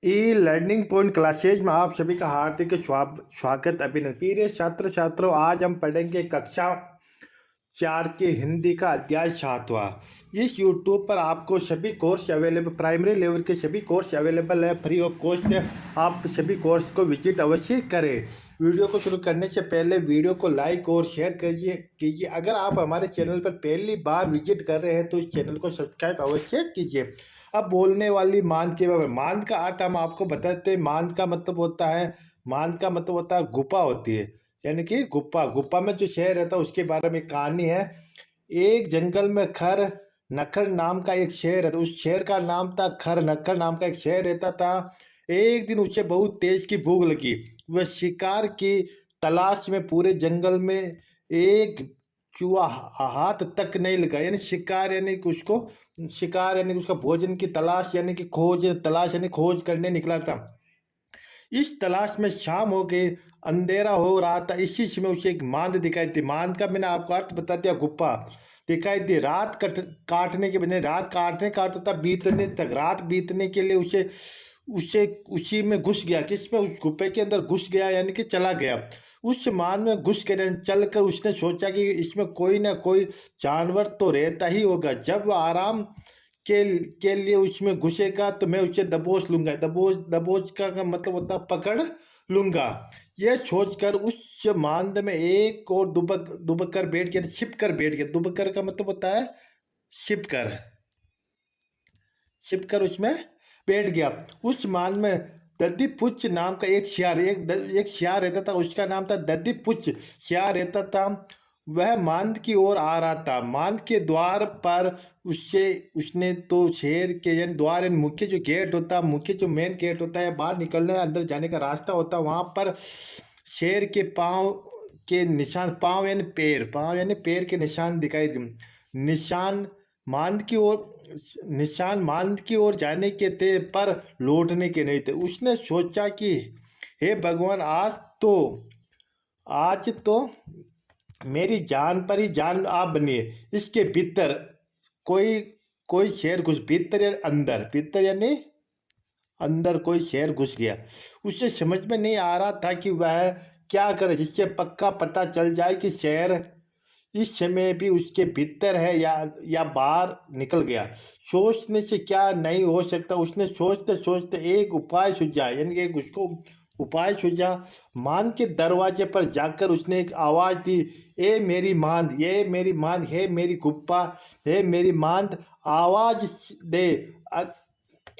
E learning point classes में आप सभी का हार्दिक स्वागत अभिनंदन। प्रिय छात्र छात्रों, आज हम पढ़ेंगे कक्षा 4 के हिंदी का अध्याय 7वां। इस यूट्यूब पर आपको सभी कोर्स अवेलेबल, प्राइमरी लेवल के सभी कोर्स अवेलेबल है, फ्री ऑफ कॉस्ट है। आप सभी कोर्स को विजिट अवश्य करें। वीडियो को शुरू करने से पहले वीडियो को लाइक और शेयर कीजिए। अगर आप हमारे चैनल पर पहली बार विजिट कर रहे हैं तो इस चैनल को सब्सक्राइब अवश्य कीजिए। अब बोलने वाली मांद के बारे में, मांद का अर्थ हम आपको बताते हैं। मांद का मतलब होता है, मांद का मतलब होता है गुफा होती है, यानी कि गुप्पा। गुप्पा में जो शहर रहता है उसके बारे में कहानी है। एक जंगल में खर नखर नाम का एक शहर रहता, उस शहर का नाम था खर नखर नाम का एक शहर रहता था। एक दिन उसे बहुत तेज की भूख लगी। वह शिकार की तलाश में पूरे जंगल में एक चूहा हाथ तक नहीं लगा, यानी शिकार, यानी कि उसको शिकार यानी कि उसका भोजन की तलाश, यानी कि खोज, तलाश यानी खोज करने निकला था। इस तलाश में शाम हो गई, अंधेरा हो रहा था। इसी समय उसे एक मांद दिखाई दी। मांद का मैंने आपको अर्थ बता दिया, गुप्पा दिखाई दी। काटने के बजाय, रात काटने का अर्थ था बीतने तक, रात बीतने के लिए उसे उसे उसी में घुस गया। किसमें? उस गुप्पे के अंदर घुस गया, यानी कि चला गया। उस मान में घुस कर चल कर उसने सोचा कि इसमें कोई ना कोई जानवर तो रहता ही होगा। जब वह आराम के के लिए उसमें घुसेगा तो मैं उसे दबोच लूंगा। दबोच का मतलब होता है पकड़ लूंगा। यह सोचकर उस मांद में एक और दुबक दुबक कर बैठ गया, छिप कर बैठ गया। दुबक कर का मतलब होता है छिप कर, छिप कर उसमें बैठ गया। उस मांद में दद्दी पुच्छ नाम का एक सियार, एक सियार रहता था, उसका नाम था दद्दी पुच्छ। सियार रहता था। वह मांद की ओर आ रहा था। मांद के द्वार पर उससे उसने तो शेर के, यानी द्वार यानी मुख्य जो गेट होता है, मुख्य जो मेन गेट होता है, बाहर निकलने अंदर जाने का रास्ता होता है, वहां पर शेर के पाँव के निशान, पाँव यानी पैर के निशान दिखाई दिए। निशान मांद की ओर निशान मांद की ओर जाने के थे, पर लौटने के नहीं थे। उसने सोचा कि हे भगवान, आज तो मेरी जान पर ही जान आप बनिए। इसके भीतर कोई कोई शेर घुस, भीतर या अंदर, भीतर यानी अंदर कोई शेर घुस गया। उसे समझ में नहीं आ रहा था कि वह क्या करे जिससे पक्का पता चल जाए कि शेर इस समय भी उसके भीतर है या बाहर निकल गया। सोचने से क्या नहीं हो सकता। उसने सोचते सोचते एक उपाय सूझा, यानी कि एक उसको उपाय सूझा। मान के दरवाजे पर जाकर उसने एक आवाज दी, ए मेरी मांद, ये मेरी मांद, हे मेरी गुप्पा, हे मेरी मांद, आवाज दे।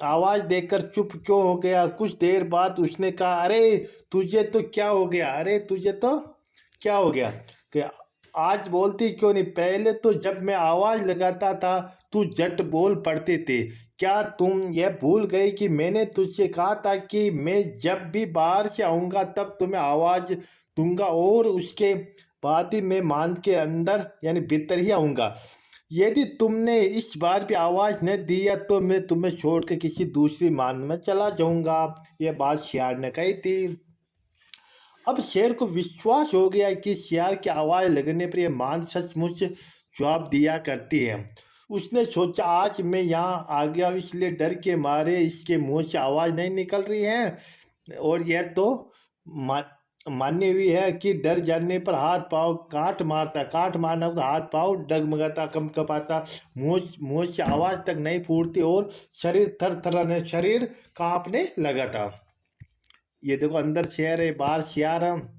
आवाज देकर चुप क्यों हो गया? कुछ देर बाद उसने कहा, अरे तुझे तो क्या हो गया? अरे तुझे तो क्या हो गया कि आज बोलती क्यों नहीं? पहले तो जब मैं आवाज लगाता था तू झट बोल पड़ती थी। क्या तुम यह भूल गई कि मैंने तुझसे कहा था कि मैं जब भी बाहर से आऊंगा तब तुम्हें आवाज दूंगा, और उसके बाद ही मैं मान के अंदर यानी भीतर ही आऊंगा। यदि तुमने इस बार भी आवाज न दिया तो मैं तुम्हें छोड़ के किसी दूसरी मान में चला जाऊंगा। यह बात शियार ने कही थी। अब शेर को विश्वास हो गया कि शियार की आवाज लगने पर यह मांद सचमुच जवाब दिया करती है। उसने सोचा, आज मैं यहाँ आ गया हूँ, इसलिए डर के मारे इसके मुंह से आवाज नहीं निकल रही है। और यह तो मा, मानी हुई है कि डर जाने पर हाथ पांव काट मारता, काट मारना तो हाथ पांव डगमगाता, कंपकपाता, मुंह मुंह से आवाज तक नहीं फूटती और शरीर थर थराने, शरीर कांपने लगा था। ये देखो, अंदर शेर है, बाहर शियार है।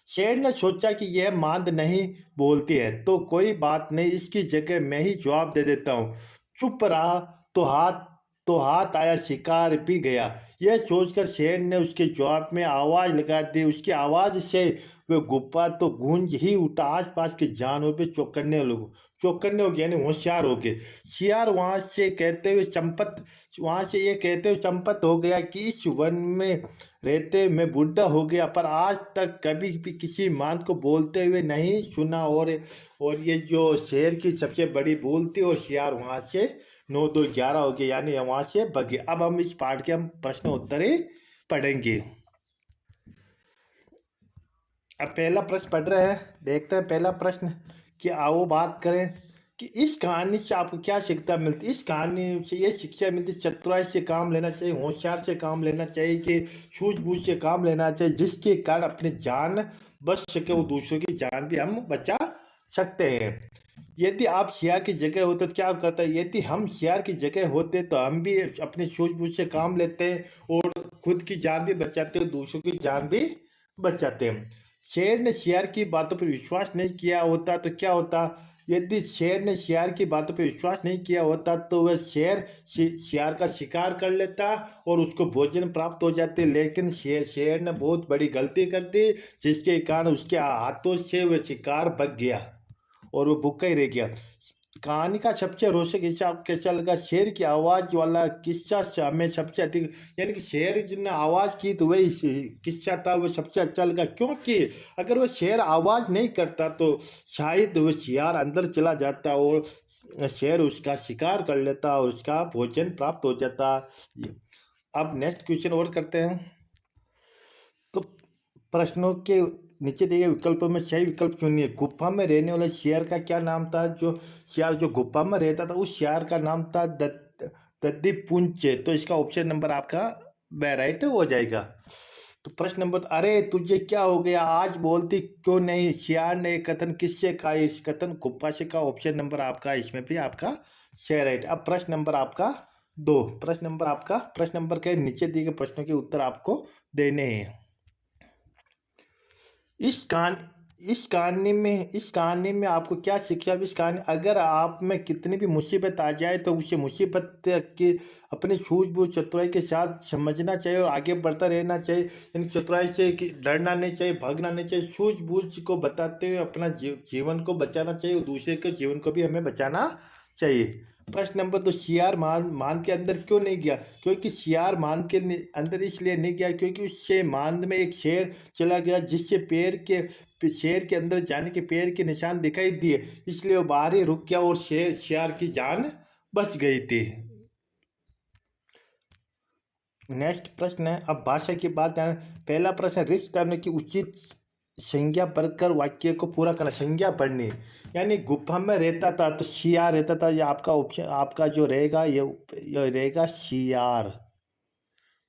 शेर ने सोचा कि यह मांद नहीं बोलती है तो कोई बात नहीं, इसकी जगह मैं ही जवाब दे देता हूँ। चुप रहा तो हाथ तो हाथ आया, शिकार भी गया। यह सोचकर शेर ने उसके जवाब में आवाज लगा दी। उसकी आवाज से वह गुब्बा तो गूंज ही उठा। आसपास के जानवर पे चौकन्ने हो गए, यानी होशियार हो गए। शियार वहां से ये कहते हुए चंपत हो गया कि इस वन में रहते मैं बुढ़ा हो गया, पर आज तक कभी भी किसी मांद को बोलते हुए नहीं सुना। और ये जो शेर की सबसे बड़ी भूल थी, और शियार वहां से 9 2 11 हो गए, यानी वहां से भगे। अब हम इस पाठ के हम प्रश्न उत्तर ही पढ़ेंगे। अब पहला प्रश्न पढ़ रहे हैं, देखते हैं पहला प्रश्न कि आओ बात करें। कि इस कहानी से आपको क्या शिक्षा मिलती है? इस कहानी से ये शिक्षा मिलती है, चतुराई से काम लेना चाहिए, होशियार से काम लेना चाहिए, कि सूझबूझ से काम लेना चाहिए, जिसके कारण अपनी जान बच सके और दूसरों की जान भी हम बचा सकते हैं। यदि आप शेयर की जगह होते तो क्या करते? यदि हम शेयर की जगह होते तो हम भी अपनी सूझबूझ से काम लेते हैं और खुद की जान भी बचाते हैं, दूसरों की जान भी बचाते हैं। शेर ने शेयर की बातों पर विश्वास नहीं किया होता तो क्या होता? यदि शेर ने शेर की बातों पर विश्वास नहीं किया होता तो वह शेर का शिकार कर लेता और उसको भोजन प्राप्त हो जाते, लेकिन शेर ने बहुत बड़ी गलती कर दी, जिसके कारण उसके हाथों से वह शिकार भाग गया और वो भूखा ही रह गया। कहानी का सबसे रोचक हिस्सा आपको कैसा लगा? शेर की आवाज वाला किस्सा हमें सबसे अधिक, यानी कि शेर जिसने आवाज की तो वही किस्सा था वो सबसे अच्छा लगा, क्योंकि अगर वो शेर आवाज नहीं करता तो शायद वो शियार अंदर चला जाता और शेर उसका शिकार कर लेता और उसका भोजन प्राप्त हो जाता। अब नेक्स्ट क्वेश्चन और करते हैं। तो प्रश्नों के नीचे दिए गए विकल्पों में सही विकल्प चुनिए। गुफा में रहने वाले शेर का क्या नाम था? जो शेर जो गुफा में रहता था उस शेर का नाम था दद्दीपुंचे। तो इसका ऑप्शन नंबर आपका राइट हो जाएगा। तो प्रश्न नंबर, अरे तुझे क्या हो गया, आज बोलती क्यों नहीं? शेर ने ये कथन किससे कहा? इस कथन गुफा से का। ऑप्शन नंबर आपका इसमें भी आपका शेर राइट। अब प्रश्न नंबर आपका दो। प्रश्न नंबर के नीचे दिए गए प्रश्नों के उत्तर आपको देने हैं। इस कहानी में आपको क्या शिक्षा? इस कहानी, अगर आप में कितनी भी मुसीबत आ जाए तो उसे मुसीबत की अपनी सूझबूझ चतुराई के साथ समझना चाहिए और आगे बढ़ता रहना चाहिए। यानी चतुराई से कि डरना नहीं चाहिए, भागना नहीं चाहिए, सूझबूझ को बताते हुए अपना जीवन को बचाना चाहिए और दूसरे के जीवन को भी हमें बचाना चाहिए। प्रश्न नंबर 2, सियार मान के अंदर क्यों नहीं गया? क्योंकि सियार मान के अंदर इसलिए नहीं गया क्योंकि उससे मान में एक शेर चला गया, जिससे शेर के अंदर जाने के पैर के निशान दिखाई दिए, इसलिए वो बाहर ही रुक गया और शेर की जान बच गई थी। नेक्स्ट प्रश्न है, अब भाषा की बात है। पहला प्रश्न, रिक्त स्थानों की उचित संज्ञा पढ़कर वाक्य को पूरा करना। संज्ञा पढ़नी, यानी गुफा में रहता था तो शियार रहता था, ये आपका ऑप्शन आपका जो रहेगा ये रहेगा शियार।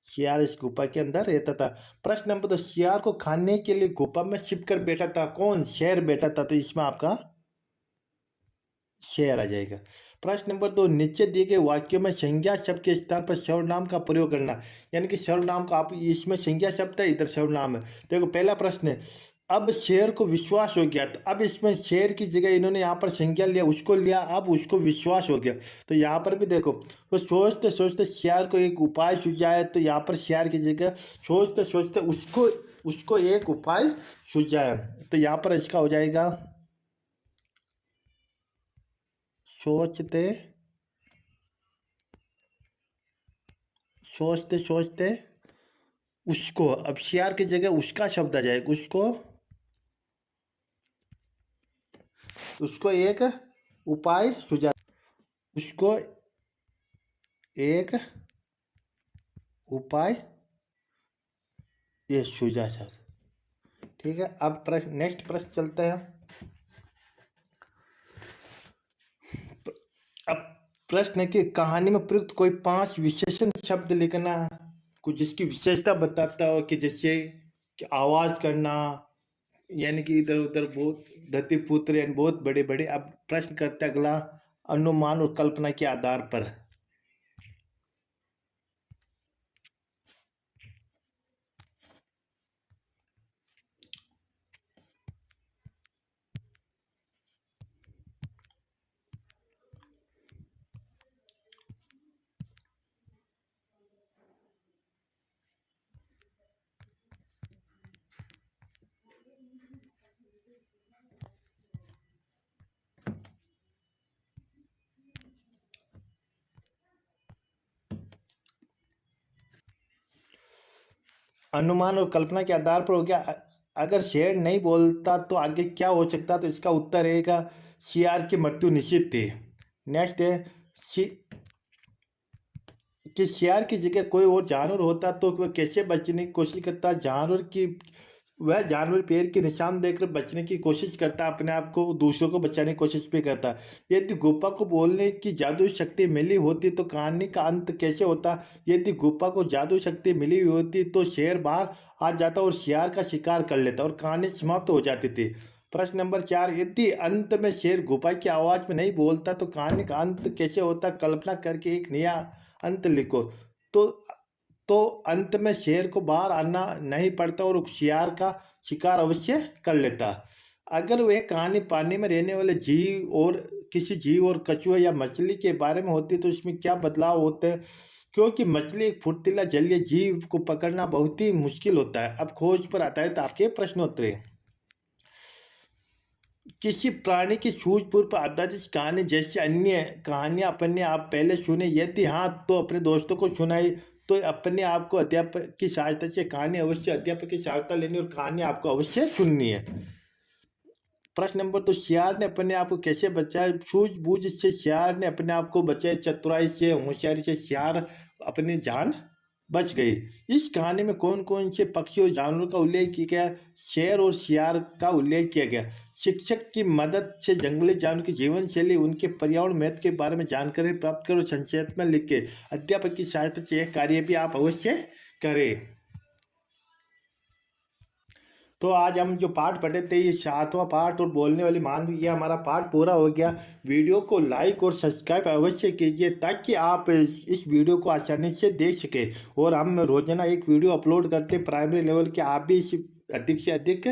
शियार इस गुफा के अंदर रहता था। प्रश्न नंबर 2, शियार को खाने के लिए गुफा में छिप कर बैठा था कौन? शेर बैठा था, तो इसमें आपका शेर आ जाएगा। प्रश्न नंबर 2, नीचे दिए गए वाक्यों में संज्ञा शब्द के स्थान पर सर्वनाम का प्रयोग करना। यानी कि सर्वनाम का, आप इसमें संज्ञा शब्द है, इधर सर्वनाम है। देखो पहला प्रश्न है, अब शेर को विश्वास हो गया, तो अब इसमें शेर की जगह इन्होंने यहाँ पर संज्ञा लिया, उसको लिया, अब उसको विश्वास हो गया। तो यहाँ पर भी देखो, वो सोचते सोचते शेर को एक उपाय सुझाया, तो यहाँ पर शेर की जगह सोचते सोचते उसको उसको एक उपाय सुझाया, तो यहाँ पर इसका हो जाएगा सोचते सोचते सोचते उसको। अब शेर की जगह उसका शब्द आ जाएगा, उसको एक उपाय सुझा, उसको एक उपाय ये सुझा सर। ठीक है, अब प्रश्न नेक्स्ट प्रश्न चलते हैं। अब प्रश्न है कि कहानी में प्रयुक्त कोई 5 विशेषण शब्द लिखना, कुछ जिसकी विशेषता बताता हो, कि जैसे कि आवाज करना, यानी कि इधर उधर बहुत धरती पुत्र यानी बहुत बड़े बड़े। अब प्रश्न करते हैं अगला, अनुमान और कल्पना के आधार पर। अनुमान और कल्पना के आधार पर हो गया। अगर शेर नहीं बोलता तो आगे क्या हो सकता? तो इसका उत्तर रहेगा शियार की मृत्यु निश्चित थी। नेक्स्ट है कि शेर की जगह कोई और जानवर होता तो वह कैसे बचने की कोशिश करता? जानवर की वह जानवर पेड़ के निशान देखकर बचने की कोशिश करता, अपने आप को दूसरों को बचाने की कोशिश भी करता। यदि गुफा को बोलने की जादू शक्ति मिली होती तो कहानी का अंत कैसे होता? यदि गुफा को जादू शक्ति मिली हुई होती तो शेर बाहर आ जाता और शियार का शिकार कर लेता और कहानी समाप्त हो जाती थी। प्रश्न नंबर 4, यदि अंत में शेर गुफा की आवाज में नहीं बोलता तो कहानी का अंत कैसे होता? कल्पना करके एक नया अंत लिखो। तो तो अंत में शेर को बाहर आना नहीं पड़ता और शियार का शिकार अवश्य कर लेता। अगर वह कहानी पानी में रहने वाले जीव और किसी जीव और कछुए या मछली के बारे में होती तो इसमें क्या बदलाव होते हैं? क्योंकि मछली एक फुर्तीला जलीय जीव को पकड़ना बहुत ही मुश्किल होता है। अब खोज पर आधारित आपके प्रश्नोत्तरी। किसी प्राणी की सूझबूझ पर आधारित कहानी जैसी अन्य कहानियां अपने आप पहले सुने? यदि हाँ तो अपने दोस्तों को सुनाई। तो अपने आप को अध्यापक की सहायता से कहानी अवश्य अध्यापक की सहायता लेनी और कहानी आपको अवश्य सुननी है। प्रश्न नंबर 2, शियार ने अपने आप को कैसे बचाया? सूझबूझ से शियार ने अपने आप को बचाया, चतुराई से होशियारी से शियार अपनी जान बच गई। इस कहानी में कौन कौन से पक्षी और जानवरों का उल्लेख किया गया? शेर और शियार का उल्लेख किया गया। शिक्षक की मदद से जंगली जानवर की जीवन शैली, उनके पर्यावरण महत्व के बारे में जानकारी प्राप्त करो, संक्षेप में लिख के अध्यापक की सहायता से यह कार्य भी आप अवश्य करें। तो आज हम जो पाठ पढ़े थे ये 7वां पाठ और बोलने वाली मान, ये हमारा पाठ पूरा हो गया। वीडियो को लाइक और सब्सक्राइब अवश्य कीजिए ताकि आप इस वीडियो को आसानी से देख सके। और हम रोजाना एक वीडियो अपलोड करते हैं प्राइमरी लेवल के, आप भी इस अधिक से अधिक